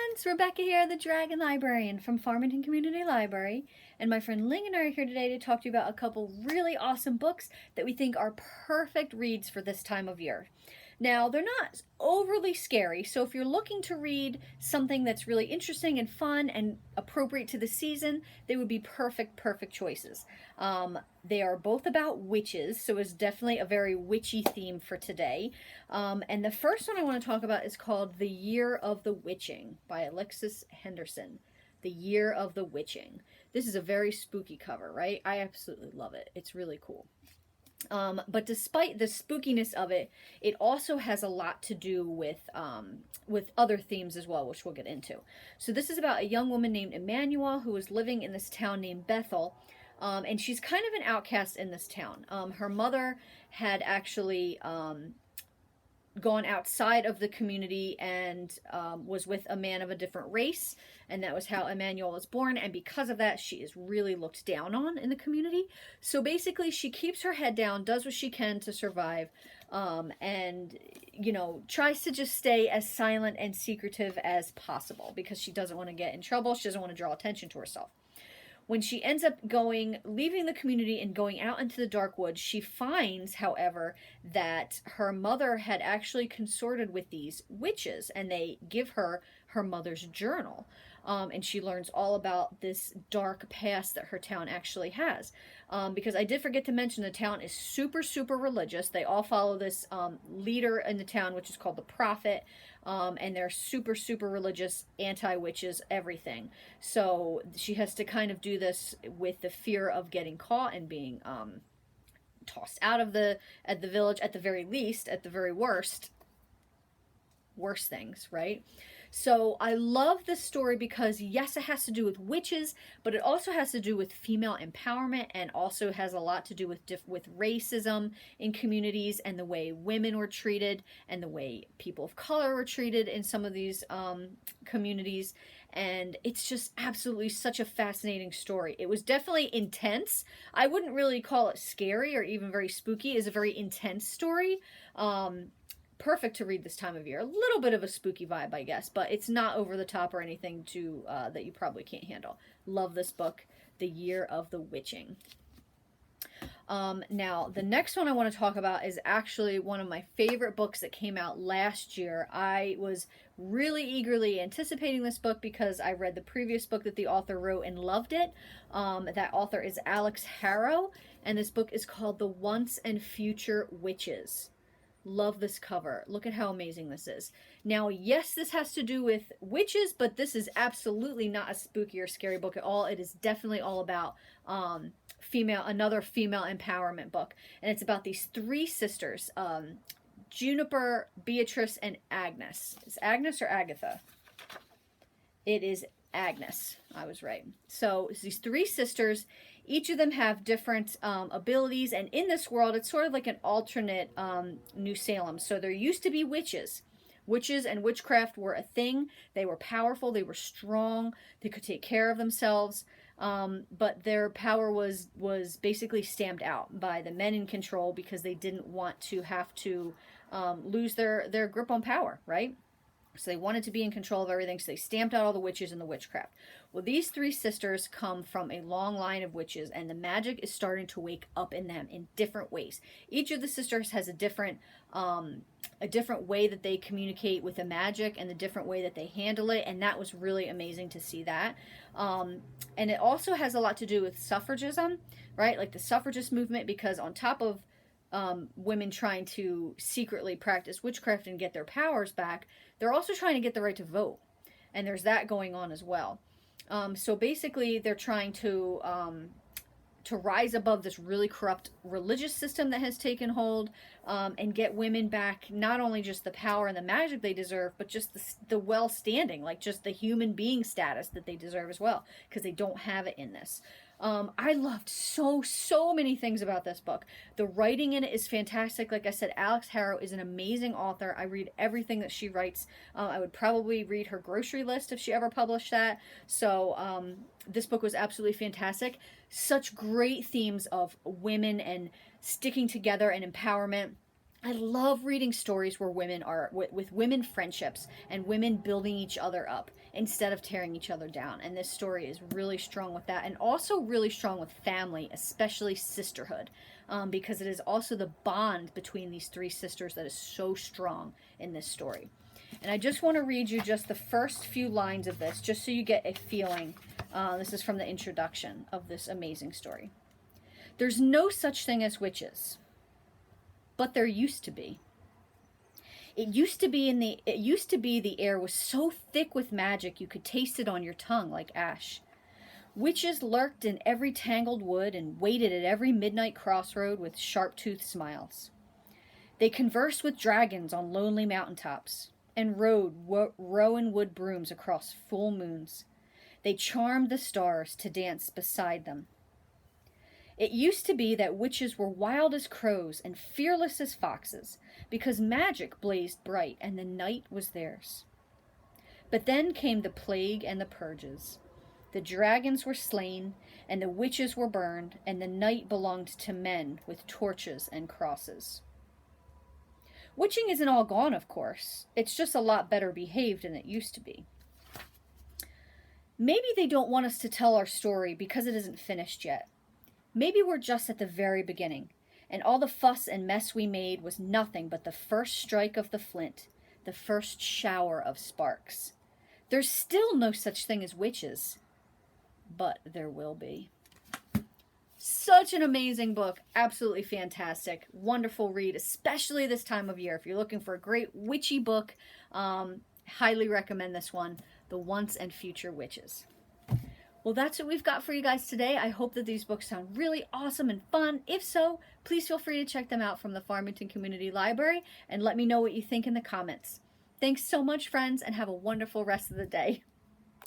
friends, Rebecca here, the Dragon Librarian from Farmington Community Library, and my friend Ling and I are here today to talk to you about a couple really awesome books that we think are perfect reads for this time of year. Now, they're not overly scary, so if you're looking to read something that's really interesting and fun and appropriate to the season, they would be perfect choices. They are both about witches, so it's definitely a very witchy theme for today. And the first one I want to talk about is called The Year of the Witching by Alexis Henderson. The Year of the Witching. This is a very spooky cover, right? I absolutely love it. It's really cool. But despite the spookiness of it, it also has a lot to do with other themes as well, which we'll get into. So this is about a young woman named Emmanuel who is living in this town named Bethel, and she's kind of an outcast in this town. Her mother had actually gone outside of the community and was with a man of a different race, and that was how Emmanuel was born, and because of that she is really looked down on in the community. So basically she keeps her head down, does what she can to survive, and tries to just stay as silent and secretive as possible because she doesn't want to get in trouble. She doesn't want to draw attention to herself. When she ends up leaving the community and going out into the dark woods, she finds, however, that her mother had actually consorted with these witches, and they give her her mother's journal. And she learns all about this dark past that her town actually has. Because I did forget to mention the town is super religious. They all follow this leader in the town, which is called the Prophet. And they're super religious, anti-witches, everything. So she has to kind of do this with the fear of getting caught and being tossed out of the village, at the very least, at the very worst things, right? So I love this story because, yes, it has to do with witches, but it also has to do with female empowerment, and also has a lot to do with racism in communities and the way women were treated and the way people of color were treated in some of these communities. And it's just absolutely such a fascinating story. It was definitely intense. I wouldn't really call it scary or even very spooky. It's a very intense story. Perfect to read this time of year. A little bit of a spooky vibe, I guess, but it's not over the top or anything that you probably can't handle. Love this book, The Year of the Witching. Now, the next one I want to talk about is actually one of my favorite books that came out last year. I was really eagerly anticipating this book because I read the previous book that the author wrote and loved it. That author is Alix Harrow, and this book is called The Once and Future Witches. Love this cover. Look at how amazing this is. Now, yes, this has to do with witches, but this is absolutely not a spooky or scary book at all. It is definitely all about another female empowerment book. And it's about these three sisters, Juniper, Beatrice, and Agnes. Is Agnes or Agatha? It is Agnes. I was right. So it's these three sisters. Each of them have different abilities, and in this world, it's sort of like an alternate New Salem. So there used to be witches. Witches and witchcraft were a thing. They were powerful. They were strong. They could take care of themselves. But their power was basically stamped out by the men in control because they didn't want to have to lose their grip on power, right? So they wanted to be in control of everything, so they stamped out all the witches and the witchcraft. Well, these three sisters come from a long line of witches, and the magic is starting to wake up in them in different ways. Each of the sisters has a different way that they communicate with the magic and the different way that they handle it, and that was really amazing to see that. And it also has a lot to do with suffragism, right? Like the suffragist movement, because on top of women trying to secretly practice witchcraft and get their powers back, they're also trying to get the right to vote. And there's that going on as well. So basically, they're trying to rise above this really corrupt religious system that has taken hold, and get women back not only just the power and the magic they deserve, but just the well-standing, like just the human being status that they deserve as well, because they don't have it in this. I loved so many things about this book. The writing in it is fantastic. Like I said, Alix Harrow is an amazing author. I read everything that she writes. I would probably read her grocery list if she ever published that. So this book was absolutely fantastic. Such great themes of women and sticking together and empowerment. I love reading stories where women are with women friendships and women building each other up instead of tearing each other down. And this story is really strong with that, and also really strong with family, especially sisterhood, because it is also the bond between these three sisters that is so strong in this story. And I just want to read you just the first few lines of this, just so you get a feeling. This is from the introduction of this amazing story. There's no such thing as witches, but there used to be. It used to be the air was so thick with magic you could taste it on your tongue like ash. Witches lurked in every tangled wood and waited at every midnight crossroad with sharp-toothed smiles. They conversed with dragons on lonely mountaintops and rode rowan wood brooms across full moons. They charmed the stars to dance beside them. It used to be that witches were wild as crows and fearless as foxes, because magic blazed bright and the night was theirs. But then came the plague and the purges. The dragons were slain, and the witches were burned, and the night belonged to men with torches and crosses. Witching isn't all gone, of course. It's just a lot better behaved than it used to be. Maybe they don't want us to tell our story because it isn't finished yet. Maybe we're just at the very beginning, and all the fuss and mess we made was nothing but the first strike of the flint, the first shower of sparks. There's still no such thing as witches, but there will be. Such an amazing book. Absolutely fantastic. Wonderful read, especially this time of year. If you're looking for a great witchy book, highly recommend this one, The Once and Future Witches. Well, that's what we've got for you guys today. I hope that these books sound really awesome and fun. If so, please feel free to check them out from the Farmington Community Library and let me know what you think in the comments. Thanks so much, friends, and have a wonderful rest of the day.